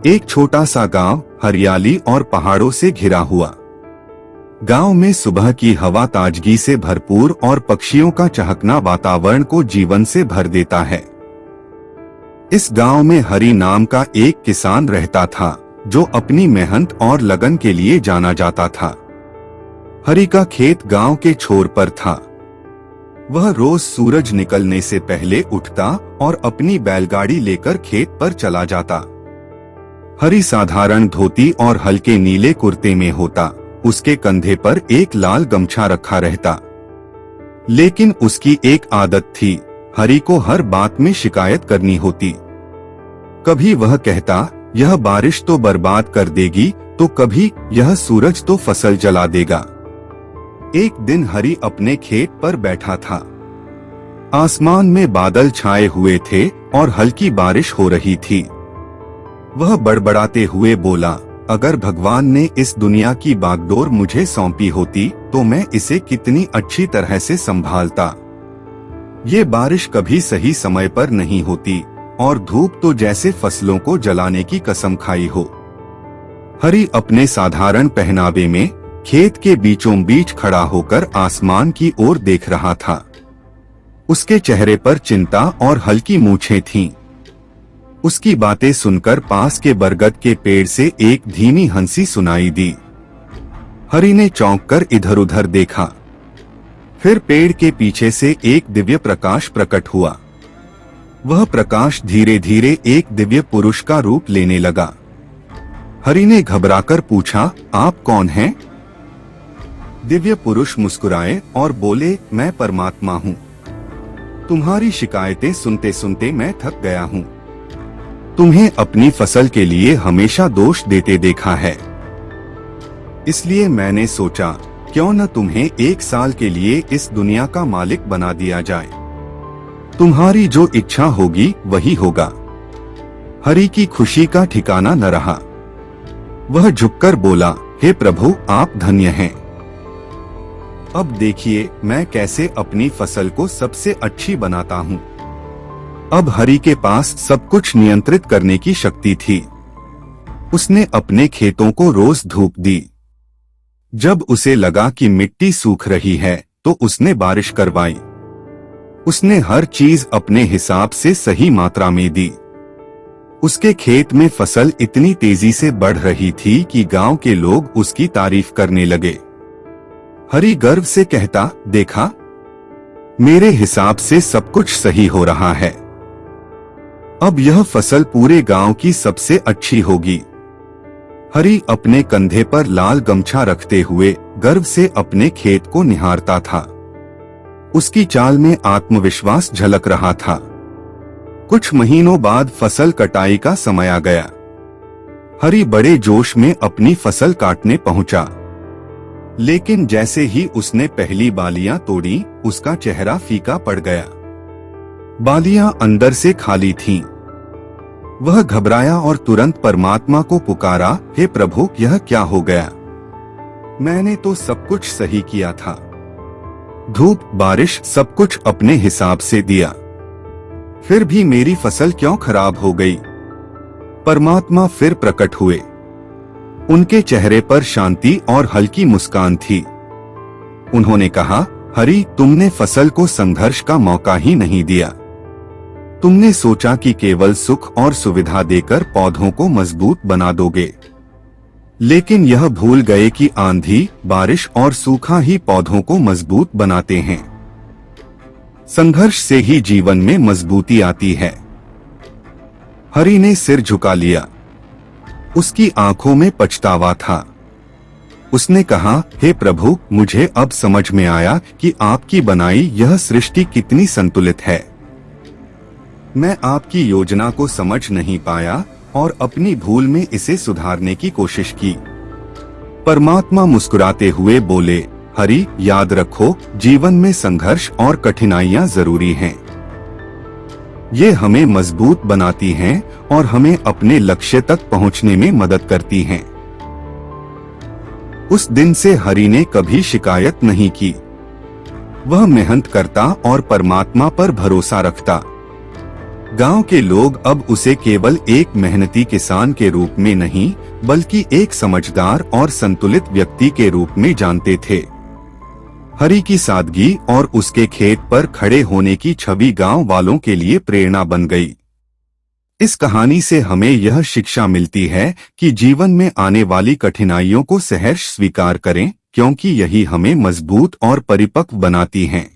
एक छोटा सा गांव हरियाली और पहाड़ों से घिरा हुआ। गांव में सुबह की हवा ताजगी से भरपूर और पक्षियों का चहकना वातावरण को जीवन से भर देता है। इस गांव में हरि नाम का एक किसान रहता था जो अपनी मेहनत और लगन के लिए जाना जाता था। हरि का खेत गांव के छोर पर था। वह रोज सूरज निकलने से पहले उठता और अपनी बैलगाड़ी लेकर खेत पर चला जाता। हरि साधारण धोती और हल्के नीले कुर्ते में होता। उसके कंधे पर एक लाल गमछा रखा रहता। लेकिन उसकी एक आदत थी, हरि को हर बात में शिकायत करनी होती। कभी वह कहता, यह बारिश तो बर्बाद कर देगी, तो कभी यह सूरज तो फसल जला देगा। एक दिन हरि अपने खेत पर बैठा था। आसमान में बादल छाए हुए थे और हल्की बारिश हो रही थी। वह बड़बड़ाते हुए बोला, अगर भगवान ने इस दुनिया की बागडोर मुझे सौंपी होती तो मैं इसे कितनी अच्छी तरह से संभालता। ये बारिश कभी सही समय पर नहीं होती और धूप तो जैसे फसलों को जलाने की कसम खाई हो। हरि अपने साधारण पहनावे में खेत के बीचों बीच खड़ा होकर आसमान की ओर देख रहा था। उसके चेहरे पर चिंता और हल्की मूछें थीं। उसकी बातें सुनकर पास के बरगद के पेड़ से एक धीमी हंसी सुनाई दी। हरि ने चौंक कर इधर उधर देखा। फिर पेड़ के पीछे से एक दिव्य प्रकाश प्रकट हुआ। वह प्रकाश धीरे धीरे एक दिव्य पुरुष का रूप लेने लगा। हरि ने घबराकर पूछा, आप कौन हैं? दिव्य पुरुष मुस्कुराए और बोले, मैं परमात्मा हूँ। तुम्हारी शिकायतें सुनते सुनते मैं थक गया हूँ। तुम्हें अपनी फसल के लिए हमेशा दोष देते देखा है। इसलिए मैंने सोचा, क्यों न तुम्हें एक साल के लिए इस दुनिया का मालिक बना दिया जाए। तुम्हारी जो इच्छा होगी वही होगा। हरि की खुशी का ठिकाना न रहा। वह झुककर बोला, हे प्रभु, आप धन्य हैं। अब देखिए मैं कैसे अपनी फसल को सबसे अच्छी बनाता हूँ। अब हरि के पास सब कुछ नियंत्रित करने की शक्ति थी। उसने अपने खेतों को रोज धूप दी। जब उसे लगा कि मिट्टी सूख रही है तो उसने बारिश करवाई। उसने हर चीज अपने हिसाब से सही मात्रा में दी। उसके खेत में फसल इतनी तेजी से बढ़ रही थी कि गांव के लोग उसकी तारीफ करने लगे। हरि गर्व से कहता, देखा, मेरे हिसाब से सब कुछ सही हो रहा है। अब यह फसल पूरे गांव की सबसे अच्छी होगी। हरि अपने कंधे पर लाल गमछा रखते हुए गर्व से अपने खेत को निहारता था। उसकी चाल में आत्मविश्वास झलक रहा था। कुछ महीनों बाद फसल कटाई का समय आ गया। हरि बड़े जोश में अपनी फसल काटने पहुंचा। लेकिन जैसे ही उसने पहली बालियां तोड़ी, उसका चेहरा फीका पड़ गया। बालियां अंदर से खाली थीं। वह घबराया और तुरंत परमात्मा को पुकारा, हे प्रभु, यह क्या हो गया? मैंने तो सब कुछ सही किया था। धूप, बारिश, सब कुछ अपने हिसाब से दिया। फिर भी मेरी फसल क्यों खराब हो गई? परमात्मा फिर प्रकट हुए। उनके चेहरे पर शांति और हल्की मुस्कान थी। उन्होंने कहा, हरि, तुमने फसल को संघर्ष का मौका ही नहीं दिया। तुमने सोचा कि केवल सुख और सुविधा देकर पौधों को मजबूत बना दोगे। लेकिन यह भूल गए कि आंधी, बारिश और सूखा ही पौधों को मजबूत बनाते हैं। संघर्ष से ही जीवन में मजबूती आती है। हरि ने सिर झुका लिया। उसकी आंखों में पछतावा था। उसने कहा, हे प्रभु, मुझे अब समझ में आया कि आपकी बनाई यह सृष्टि कितनी संतुलित है। मैं आपकी योजना को समझ नहीं पाया और अपनी भूल में इसे सुधारने की कोशिश की। परमात्मा मुस्कुराते हुए बोले, हरि, याद रखो, जीवन में संघर्ष और कठिनाइयां जरूरी हैं। ये हमें मजबूत बनाती हैं और हमें अपने लक्ष्य तक पहुंचने में मदद करती हैं। उस दिन से हरि ने कभी शिकायत नहीं की। वह मेहनत करता और परमात्मा पर भरोसा रखता। गांव के लोग अब उसे केवल एक मेहनती किसान के रूप में नहीं, बल्कि एक समझदार और संतुलित व्यक्ति के रूप में जानते थे। हरि की सादगी और उसके खेत पर खड़े होने की छवि गांव वालों के लिए प्रेरणा बन गई। इस कहानी से हमें यह शिक्षा मिलती है कि जीवन में आने वाली कठिनाइयों को सहर्ष स्वीकार करें, क्योंकि यही हमें मजबूत और परिपक्व बनाती हैं।